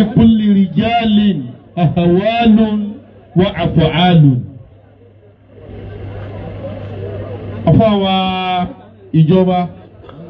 لكل رجال أهوال وأفعال. أفاوى إجابة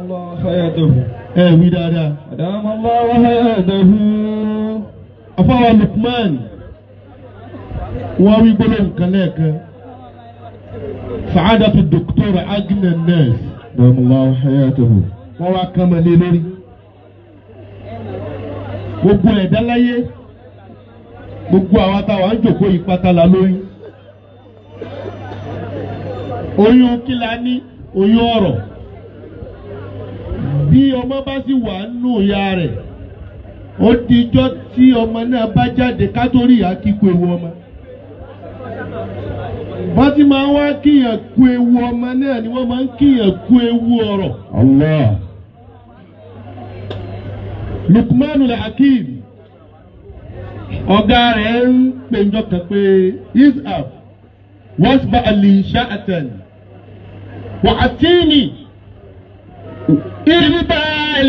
الله حياته ودادا أدام الله حياته. أفاوى لقمان واوي بلون كلاك سعادة الدكتور أغنى الناس أدام الله حياته. ووا كمالي لوري gbogbo ẹ̀dá láyé gbogbo àwọn táwa ń jòkó ìpátá la lóyún oyún kí la ní oyún ọ̀rọ̀ bí ọmọ bá sì wà nù ìyá rẹ̀ ó dijọ́ tí ọmọ náà bá jáde ká tó rí ìyá kíkó ewu ọmọ wọ́n ti máa ń wá kíyàn kú ewu ọmọ náà ni wọ́n máa ń kíyàn kú ewu ọ̀rọ̀. Allah. Lukmanul Hakim ọ̀gá rẹ̀ ń pè ń jọkàn pé isaf wasba ali sha'atan wa atini irba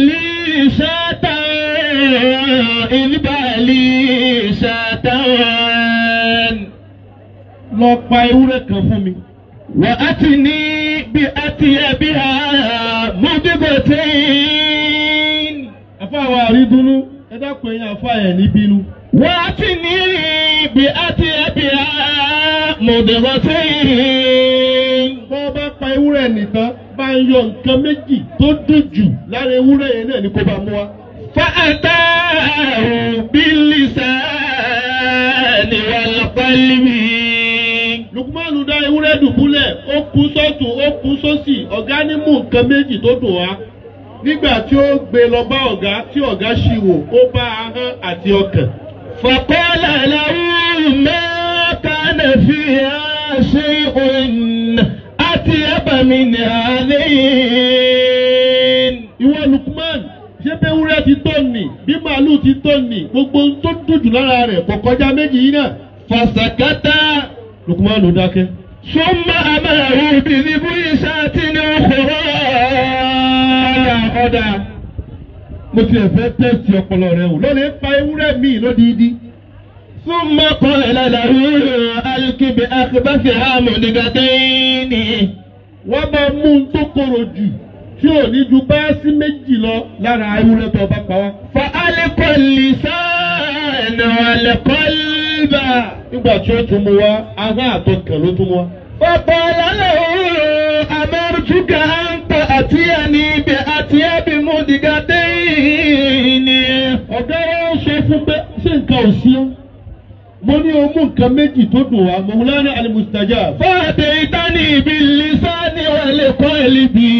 li sha'atan lọ pa ewúrẹ́ kan fún mi. wa atini bi atiyabiha mudibatin. Àfáà àrídúnú ẹ dákun ẹ̀yin àfáà ẹ̀ ní bínú. Wa atini bi atiyabiha mudibatin. Bọ́ bá pa ewúrẹ́ nìkan bá ń yọ nǹkan méjì tó dùn jù lára ewúrẹ́ yẹn náà ni kó bá mú wa. Fa'atahu bil-lisani wal-qalbi. Lukmanu dá ewúrẹ́ dùbúlẹ̀ ó kú sọ́tún ó kú sósì ọ̀gá ní mú nǹkan méjì tó dùn wá. Nígbà tí ó gbé lọ bá ọ̀gá tí ọ̀gá ṣìwò ó bá ahọ́n àti ọkàn. Faqala lahu ma kana fiha shay'un atyaba min hadhin. Ìwọ Lukman ṣé bí ewúrẹ́ ti tó nì bí màálù ti tó nì gbogbo ohun tó dùn jù lára rẹ̀ kò kọjá méjì yìí náà. Fasakata. Lukman ló dákẹ́. Summa amarahu bi dhibhi shatin ukhra. Ọ̀dà mo ti ẹ̀fẹ́ tẹ́sì ọpọlọ rẹ o lónìí pa ewúrẹ́ mi lódìdí. Summa qala lahu alqi bi akhbathiha mudigatayn. Wọ́n bá mú un tó korò jù tí ò ní ju báásí méjì lọ lára ewúrẹ́ tó bá pa wá. Fa alqa al-lisana wal-qalba. Nígbà tí ó tún mú wá ahọ́n àtọkàn ló tún mú wá. Fa qala lahu amartuka an ta'tiyani bi atyabi mudigatayn. Ọ̀gá rẹ̀ ń sọ fún pé ṣé nǹkan ò sí ọ́? Mo ní o mú nǹkan méjì tó dùn wá Mawlana al-Mustajab. Fa'ataytani bil-lisani wal-qalbi.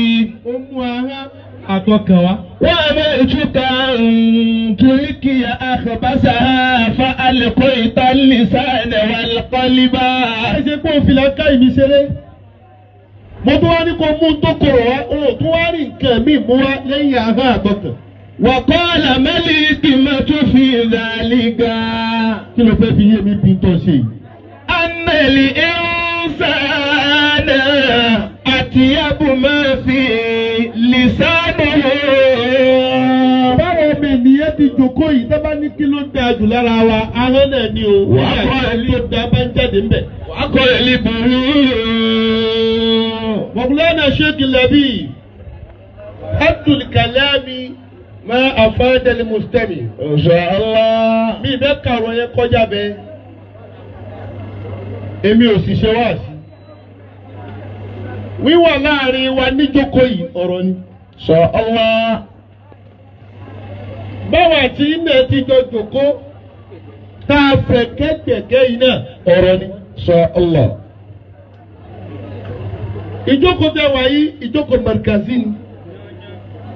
Ó mú ahọ́n àtọkàn wá. Wa amartuka an tulqiya akhbasaha fa'alqayta al-lisana wal-qalba. Ẹ ṣe pé òfin làákà ìmí ṣeré. Mo tún wá ní kó mú tó korò wá, o tún wá rí nǹkan míì mú wá lẹ́yìn ahọ́n àtọkàn. Wa qala mal hikmatu fi dhalika. Kí ló fẹ́ fi yé mi bí n tó ṣe yìí? Anna al-insana atyabu ma fi lisanihi. Báwo mi ènìyàn ti jòkó yìí tó bá ní kí ló dáa jù lára wa, ahọ́n náà ni o. Wà á kọ́ ẹni tó dáa bá ń jáde ńbẹ̀. Wa qala li-buhu. Mawlana Sheikh Labib. Abdul Kalami ma afada al-mustami. Inshallah. Mi bẹ́ kàrọ̀ yẹn kọjá bẹ́ẹ̀. Èmi ò sì ṣe wá sí. Wíwà láàrin wa níjókòó yìí ọ̀rọ̀ ni. Inshallah. Báwa tí ilẹ̀ ti jọ jòkó tá a fẹ̀ kẹ́kẹ̀kẹ́ yìí náà ọ̀rọ̀ ni. Inshallah. Ìjókòó tẹ wáyé ìjókòó markazi ni.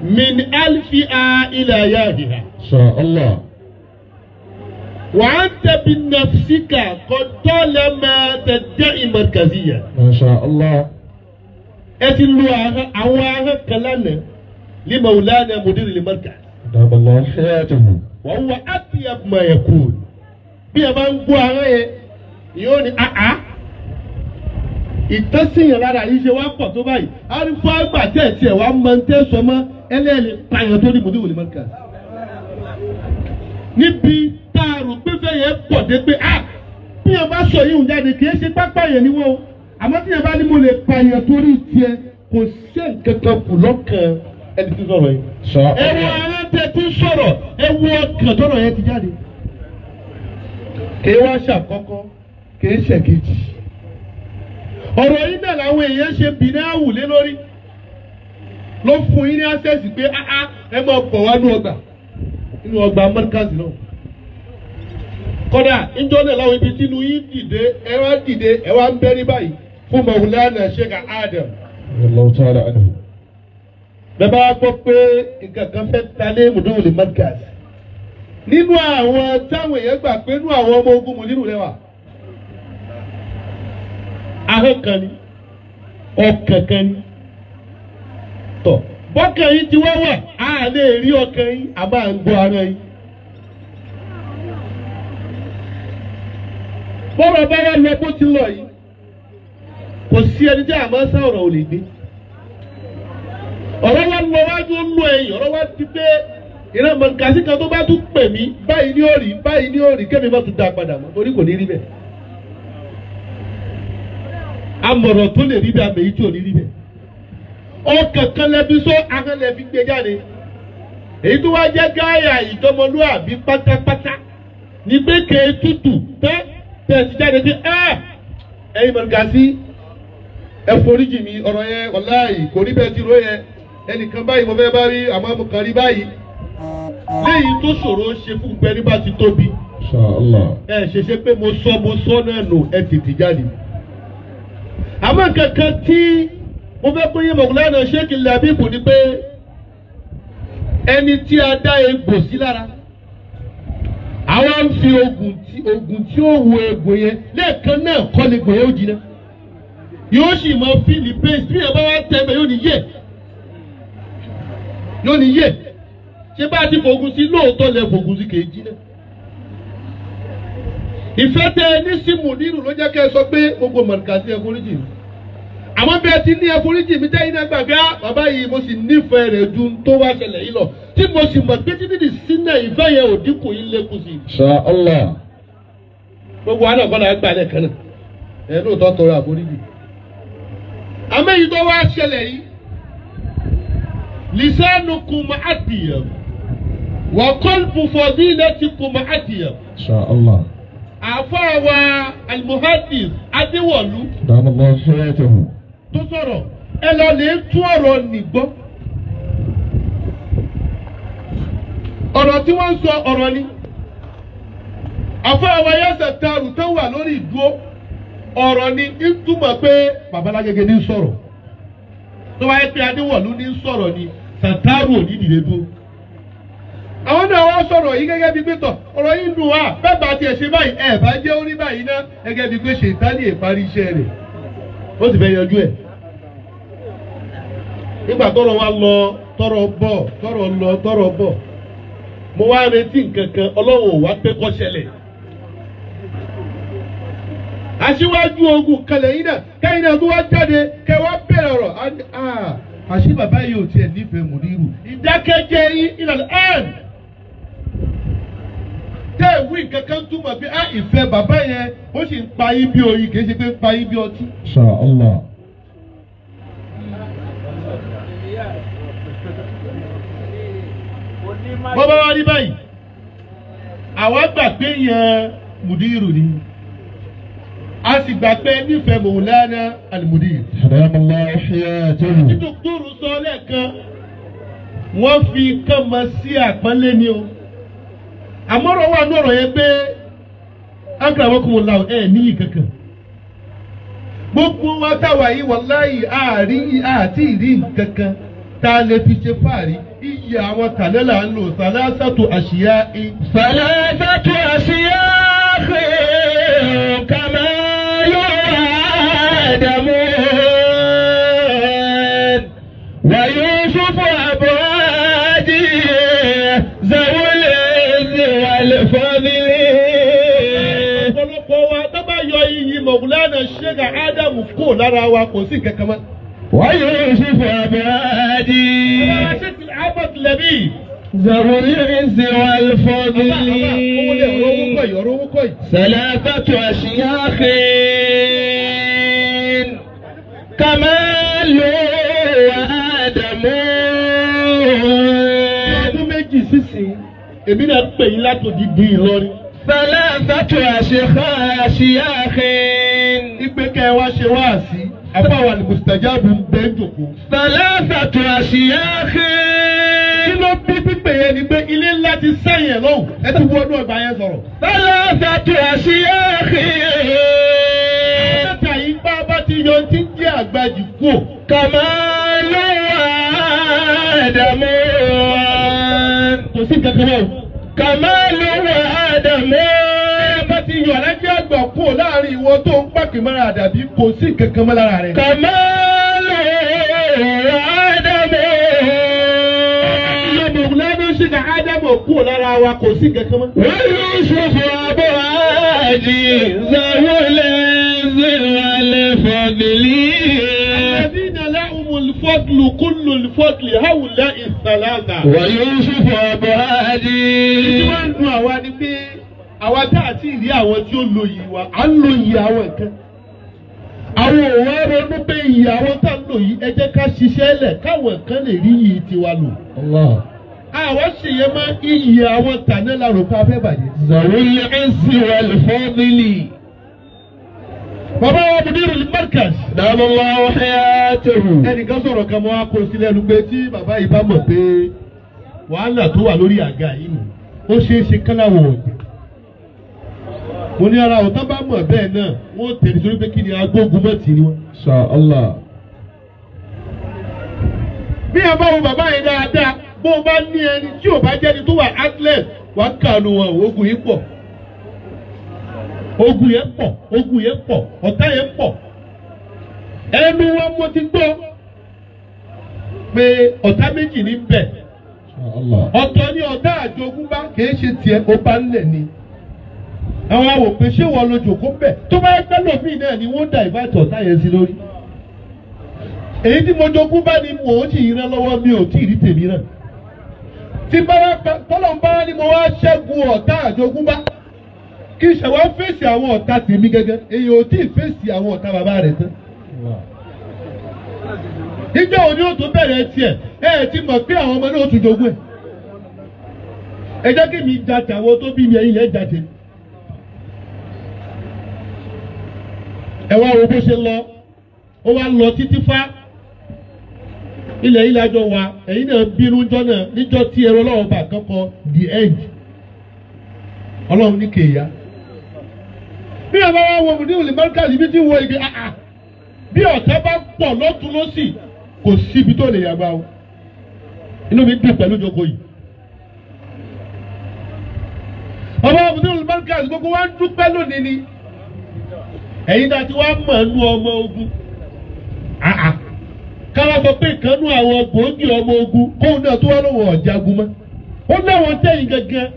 Min alfi'a ila yadiha. Inshallah. وأنت بنفسك قد طالما تدعي مركزية. ما شاء الله. أتلو أواها كلانا لمولانا مدير المركز. دام الله حياته. وهو أطيب ما يكون. بيا بانقوا عليه يوني ìtọ́síyàn lára yìí ṣe wá pọ̀ tó báyìí àrífọ́ àgbà tẹ̀ tiẹ̀ wá mọ ní tẹ́sán mọ́ ẹlẹ́ẹ̀lì pààyàn tó ní mùdíwò ní mọ́ríkà. níbi tá a rò pé fẹ́ yẹn pọ̀ dé pé bí yẹn bá sọ yìí ń jáde kì í ṣe pápá yẹn ni wọ́n o àmọ́ tí yẹn bá ní mo lè pa yẹn torí tiẹ̀ kò sí nǹkankan kù lọ́kàn ẹni tí sọ̀rọ̀ yìí. ẹ wo aráńtẹ tí ń sọ̀rọ̀ ẹ wo ọkàn tọ́rọ̀ yẹn ti jáde. kì í wá ṣàkọ́kọ́ kì í ṣèkejì. ọ̀rọ̀ yìí náà làwọn èèyàn ṣe bìnnáwù lé lórí ló fún yín ní access pé ẹ máa bọ̀ wá nínú ọgbà Markaz náà. kódà ìjọ náà láwọn ibi tínú yín dìde ẹ wá ń bẹ́rí báyìí fún Maulana Sheikh Adam. Allahu ta'ala anhu. bẹ́ẹ̀ bá gbọ́ pé nǹkan kan fẹ́ talé Mudawul Markaz nínú àwọn táwọn èèyàn gbà pé nínú àwọn ọmọ ogun Mudiru lẹ́wà. ahọ́n kan ni ọkàn kan ni tọ̀ bọ́kàn yìí ti wá wà á lè rí ọkàn yìí a máa ń gbọ́ ara yìí. bọ́rọ̀ bá wà lọ bó ti lọ yìí kò sí ẹni tí a máa ń sá ọ̀rọ̀ ò lè gbé. ọ̀rọ̀ wa lọ wájú ó lọ ẹ̀yìn ọ̀rọ̀ wa ti pé ìran mọ̀nkàsí kan tó bá tún pè mí báyìí ní òrì kẹ́mi má tún dá padà mọ́ torí kò ní rí bẹ́ẹ̀. amọ̀rọ̀ tó lè rí bẹ́ẹ̀ àmì èyí tí ò ní rí bẹ́ẹ̀. ọkàn kan lẹbi sọ ahọ́n lẹbi gbé jáde èyí tó wá jẹ́ gáyà ìjọmọlúàbí pátápátá ní pé kéé tútù tẹ́ ti jáde pé ẹ̀yin mọ̀nkàsí ẹ foríjì mi ọ̀rọ̀ yẹn wàláhì kò rí bẹ́ẹ̀ tí ro yẹn ẹnìkan báyìí mo fẹ́ bá rí àmọ́ mo kàn rí báyìí léyìí tó ṣòro ṣe fún gbẹ́rí bá ti tóbi ṣe pé mo sọ náà nù ẹ tètè jáde. àmọ́ kankan tí mo fẹ́ pé yé Maulana Sheikh Labeeb ni pé ẹni tí a dá egbò sí lára àwa ń fi oògùn tí ó wo egbò yẹn lẹ́ẹ̀kan náà kọ́ ni egbò yẹn ó jiná yóò sì mọ fíìlì pace bí ẹ bá wá tẹ̀mẹ̀ yóò ní yé ṣé bá a ti fògùn sí lóòótọ́ lẹ fògùn sí kèéjì náà. ìfẹ́ tẹ ní sí Mudiru ló jẹ́ kẹ́ ẹ sọ pé gbogbo Markazi ẹ foríjì mi àmọ́ bí ẹ ti ní ẹ foríjì mi tẹ́yìn náà gbàgbé bàbá yìí mo sì nífẹ̀ẹ́ rẹ̀ ju tó wá ṣẹlẹ̀ yìí lọ tí mo sì mọ̀ pé títí di sínú ìfẹ́ yẹn ò dínkù yín lékún sí. Insha Allah. gbogbo àná kọ́nà gbà lẹ́ẹ̀kan náà ẹ lóòótọ́ tọrọ àforíjì àmọ́ èyí tó wá ṣẹlẹ̀ yìí lisanukum atiyab wa qalbu fadilatikum atiyab. Insha Allah. àfọwà al-Muhaddith Adéwọ̀lú. Dàmọ́lá ṣẹ́yẹ́tẹ̀hù. tó sọ̀rọ̀ ẹ lọ lè tún ọ̀rọ̀ nìgbọ́. ọ̀rọ̀ tí wọ́n ń sọ ọ̀rọ̀ ni. àfọwà Yasir Taru tó wà lórí ìdúró ọ̀rọ̀ ni ń túmọ̀ pé babalágége ní sọ̀rọ̀ tó wáyé pé Adéwọ̀lú ní sọ̀rọ̀ ni Taru ò ní dìde dúró. àwọn náà wọ́n sọ̀rọ̀ yìí gẹ́gẹ́ bíi pé tọ̀ ọ̀rọ̀ yìí dùn wá bẹ́ẹ̀ bá tiẹ̀ ṣe báyìí ẹ̀ bá jẹ́ orí báyìí ná gẹ́gẹ́ bíi pé Ṣètánì ìparí iṣẹ́ rẹ̀ ó sì fẹ́ yanjú ẹ̀. nígbà tọ́rọ̀ wa lọ tọ́rọ̀ bọ̀ tọ́rọ̀ lọ tọ́rọ̀ bọ̀ mo wá retí nǹkan kan Ọlọ́run ò wá pé kó ṣẹlẹ̀. aṣíwájú ogun kalẹ̀ yìí náà kẹ́yìn náà tó wá jáde kẹ́ wá bẹ̀rẹ̀ ọ̀rọ̀ àṣì bàbá yìí ò tiẹ̀ nífẹ̀ẹ́ Mudiru ìdákẹ́jẹ́ yín ìlànà tẹ́ ìwé kankan túmọ̀ pé ìfẹ́ bàbá yẹn ó sì ń pa yín bí oyin kì í ṣe pé ń pa yín bí ọtí. Insha Allah. bọ́bá wa rí báyìí àwa gbà pé yẹn Mudiru ni a sì gbà pé nífẹ̀ẹ́ Maulana al-Mudir. Dàmọ́lá ṣẹ́yẹ́tẹ̀hù. Dókítà sọ lẹ́ẹ̀kan wọ́n fi kán mọ sí àpọ́nlé ni o àmọ́rọ̀ wà ní ọ̀rọ̀ yẹn pé akramakumullah níyì kankan gbogbo wa táwa yìí wallahi àti ìrí kankan tá a lè fi ṣe fàárí iye àwọn tàlẹ́là ń lò sàlásàtò àṣìyá Salasatu asiyakh kama Adamu wa Yusuf abadi zawul wal fadli. ọ̀pọ̀lọpọ̀ wa tó bá yọ iyì Maulana Sheikh Adamu kò lára wa kò sí kankan mọ́. wa Yusuf abadi. Sheikh Ahmad Labeeb ذوي العز والفضل ثلاثة أشياخ كمال وآدم. ọdún méjì sísìn èmi náà pè yín látòdìdí Ìlọrin. ثلاثة أشياخ ìgbékẹ́ wa ṣe wá sí àfáwà ní mustajabu ń bẹ́ jòkó. ثلاثة أشياخ. kí ló bí pípé yẹn ni pé ilé ńlá ti sẹ́yìn ẹ̀ lọ́hùn ẹ ti wọnú ọgbà yẹn sọ̀rọ̀. ثلاثة أشياخ. mẹ́ta yìí bá ti yọ tí ń jẹ́ àgbàjì kú. كمال وآدم. kò sí kankan náà. كمال وآدم. bá ti yọ alájẹ́ àgbà kú láàrin ìwọ tó ń pàkì mọ́ra àdàbí kò sí kankan mọ́ lára rẹ̀. كمال وآدم. ṣíkà ádámù kú lára wa kò sí kankan mọ́. ويوسف أبو هادي ذو العز والفضل. الذين لهم الفضل كل الفضل هؤلاء الثلاثة. ويوسف أبو هادي. ìtumọ̀ ń dun àwa ni pé àwa tá a ti rí àwọn tí ó lo yìí wa à ń lo yìí àwọn nǹkan. àwọn òwò ronú pé yìí àwọn tá a ń lò yìí ẹ jẹ́ ká ṣiṣẹ́ lẹ̀ káwọn kan lè rí yìí tiwa lò. Allah. àwọn ṣèyẹ máa iyì àwọn tàná lárò ká fẹ́ bàjẹ́. ذوي العز والفضل. bàbá wa Mudirul Markaz. دام الله حياته. ẹnìkan sọ̀rọ̀ kan mọ́ akó sílẹ̀ ẹnu pé tí bàbá yìí bá mọ̀ pé wàhálà tó wà lórí àga yìí nù ó ṣeé ṣe káláwọ̀ ọ̀dẹ̀. mo ní ara ọ̀tá bá mọ̀ bẹ́ẹ̀ náà wọ́n tẹ̀lé sórí pé kí ni agbógun mọ́ tì ní wọn. Insha Allah. bí ẹ bá wo bàbá yìí dáadáa bó o bá ní ẹni tí ò bá jẹ́ni tó wà athlete wà á kànú wọn ogun yìí pọ̀ ogun yẹn pọ̀ ogun yẹn pọ̀ ọ̀tá yẹn pọ̀ ẹnu wọn mo ti gbọ́ pé ọ̀tá méjì ní bẹ̀ ọ̀tọ̀ ni ọ̀tá àjogúnbá kìí ṣe tiẹ̀ ó bá ń lẹ̀ ni àwọn àwò pé ṣé wọ́n lo jòkó bẹ̀ tó bá yẹ pẹ́ lòmíì náà ni wọ́n dà ìbátan ọ̀tá yẹn sí lórí èyí tí mo jogún bá ni mò ń sì yín lọ́wọ́ mi ò tí ì rí tèmi náà tí bára tọ́lọ̀ ń bá ní mo wá ṣẹ́gun ọ̀tá àjogúnbá kí ṣẹ̀wá fèsì àwọn ọ̀tá tèmi gẹ́gẹ́ èyí ò tí ì fèsì àwọn ọ̀tá bàbá rẹ̀ tán. ìjọ òní ò tó bẹ̀rẹ̀ tiẹ̀ ẹ ti mọ̀ pé àwọn ọmọ náà ó tún jogún ẹ̀. ẹ jẹ́ kí mi ja tàwọn tó bí mi ẹ̀yìn lẹ́ jáde. ẹ wá wo bó ṣe lọ ó wá lọ títí fá ilẹ̀ yìí lájọ wa ẹ̀yin náà bínú jọ náà níjọ́ tí ẹ̀rọ ọlọ́run bá kọ́kọ́ the end ọlọ́run ní kéèyà. bí ọba wa wo Mudirul Markaz ibi tí wo ibi bí ọ̀tá bá pọ̀ lọ́tún lọ́sì kò síbi tó lè yàgbá o inú mi dùn pẹ̀lú ìjókòó yìí. ọba Mudirul Markaz gbogbo wa ń dúpẹ́ lónìí ni ẹ̀yin náà ti wá mọ̀ nú ọmọ ogun. káwá sọ pé ìkànnú àwọn gbòógì ọmọ ogun kóun náà tó wá lọ́wọ́ ọ̀jagun mọ́ ó láwọn tẹ̀yìn gẹ́gẹ́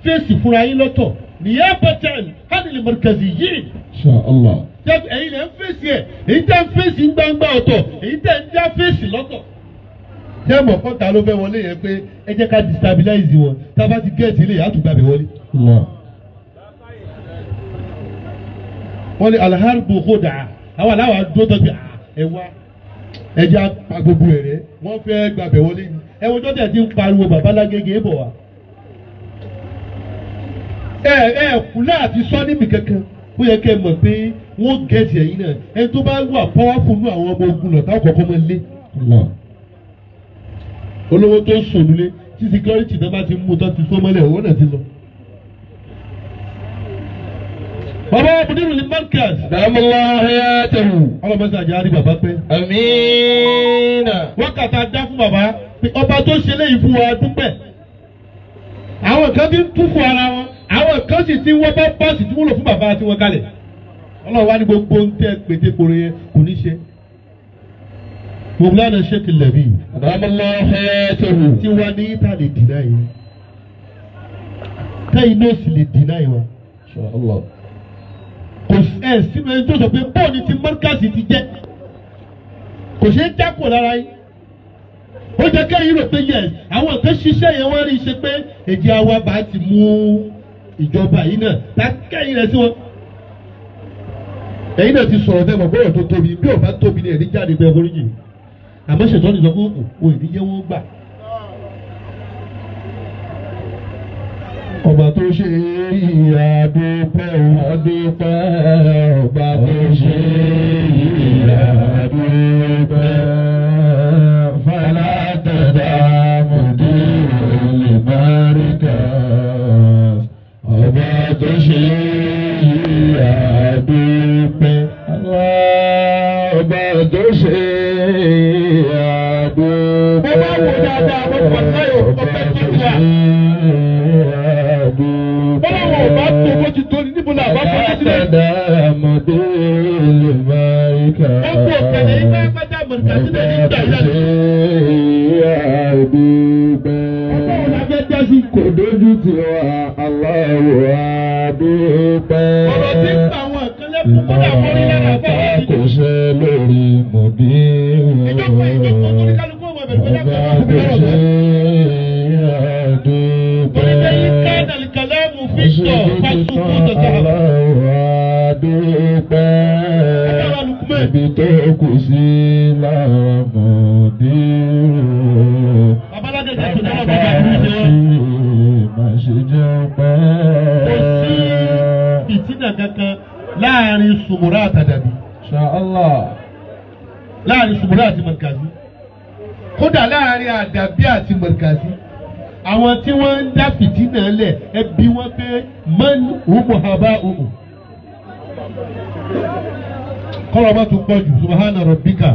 fèsì fúnra yín lọ́tọ̀ nìyẹn pẹ̀tẹ́n hánìlì mọ̀rìkàzì yìí. Insha Allah. ẹ̀yin lẹ́ ń fèsì ẹ̀ èyí tẹ́ ń fèsì ń gbangba ọ̀tọ̀ èyí tẹ́ ń já fèsì lọ́tọ̀. tẹ́ mọ̀ fọ́ta ló fẹ́ wọlé yẹn pé ẹ jẹ́ ká destabilize wọn tá a bá ti gẹ́ẹ̀tì ilé àtúgbàbẹ̀ wọlé. wọ́n ní alharbu kódà àwọn aláwọ̀ adó tọ́jú ẹ wá ẹja pa gbogbo ẹ̀rẹ́ wọ́n fẹ́ gbàbẹ̀ wọlé ni ẹ̀wọ̀n tó tẹ̀ ti ń pariwo babalágége bọ̀ wá. Kùlẹ̀ àti sọ níbi kankan ó yẹ kẹ́ ẹ mọ̀ pé wọ́n gẹ̀ẹ́sì ẹ̀yìn náà ẹni tó bá wà powerful nú àwọn ọmọ ogun lọ táwọn kọ̀ọ̀kan máa lé. olówó tó ń sòlúlé tí security náà bá ti mú tó ti sọ́mọ́lẹ̀ owó náà ti lọ. bàbá Mudirul Markaz. Dàmúlá hayatahu. ọlọ́mọdé àjàrí bàbá pẹ́. Amiina. wákàtí dá fún bàbá ọba tó ṣe léyìí fún wa dúpẹ́. àwọn kan ti ń tú fún ara wọn àwọn kan sì ti wọ́n bá bọ́ọ̀sì tí wọ́n lò fún bàbá tí wọ́n kalẹ̀. ọlọ́run wá ní gbogbo ń tẹ́ pété koro yẹn kò ní ṣe. Mawlana Sheikh Labi. Dàmúlá hayatahu. tí wàá ní ìta lè dìnnà yìí. tẹ́yìn náà sì lè dìnnà yìí wa. Insha Allah. kò sínú ẹni tó sọ pé bọ́ọ̀lù ti Markaz ti jẹ́ kò ṣeé jákò lára yín ó jẹ́ kẹ́yìn rò pé yẹ àwọn nǹkan ṣiṣẹ́ yẹn wọ́n rí i ṣe pé èdè àwa bá ti mú ìjọba yìí náà tá kẹ́yìn rẹ̀ sí wọn. ẹ̀yin náà ti sọ̀rọ̀ tẹ́mọ̀ bọ́ọ̀rọ̀ tó tóbi bí ò bá tóbi ní ẹ̀rí jáde bẹ́ẹ̀ foríjì àmọ́ ṣètò ní sọ pé òun ìdíjẹ́ wọn gbà. ọba tó ṣe ìyàdúpẹ́ ìyàdúpẹ́ ọba tó ṣe ìyàdúpẹ́ fàlàtàdà mọ̀dé olùmọ̀ríkà ọba tó ṣe ìyàdúpẹ́ ọba tó ṣe ìyàdúpẹ́ ọba wò dáadáa wọ́n pọ̀ láyò ọba tó wà. Bọ́láwọ̀ bá tó bó ti tó ní níbo náà bá fọ́ sílẹ̀. Àtàdá àmọ̀dé lè máa rí ká. Ó kú òkèlè iná pátá mọ̀nìkà sílẹ̀ ní ìgbà ìyá rẹ̀. Àdúgbẹ́. Ọlọ́run la fẹ́ dá sí. Kò dójú ti wá aláwọ̀ àdúgbẹ́. Ọ̀rọ̀ tí ń pa àwọn ìkànnì fún kódà mọ́rí lára bá wà ní. Kò ṣe lórí mọ̀bí. Ìjọba tó ní kálukú ọmọ bẹ̀rẹ̀ pé dákọ̀ wá sí lọ́rọ̀ ibi tó kù sí lámọ̀dé má ṣe jẹ́ pẹ́. Kò sí ìtìnà kankan láàrin Sùmùrà àtàdàbí. Láàrin Sùmùrà àti Mọ̀rkàzí. Kódà láàrin àdàbí àti Mọ̀rkàzí. Àwọn tí wọ́n ń dá fìtínà lẹ̀ ẹbí wọn pé man humu haba humu. Kọ́lọ́ bá tún pọ̀ jù subhana rabbika.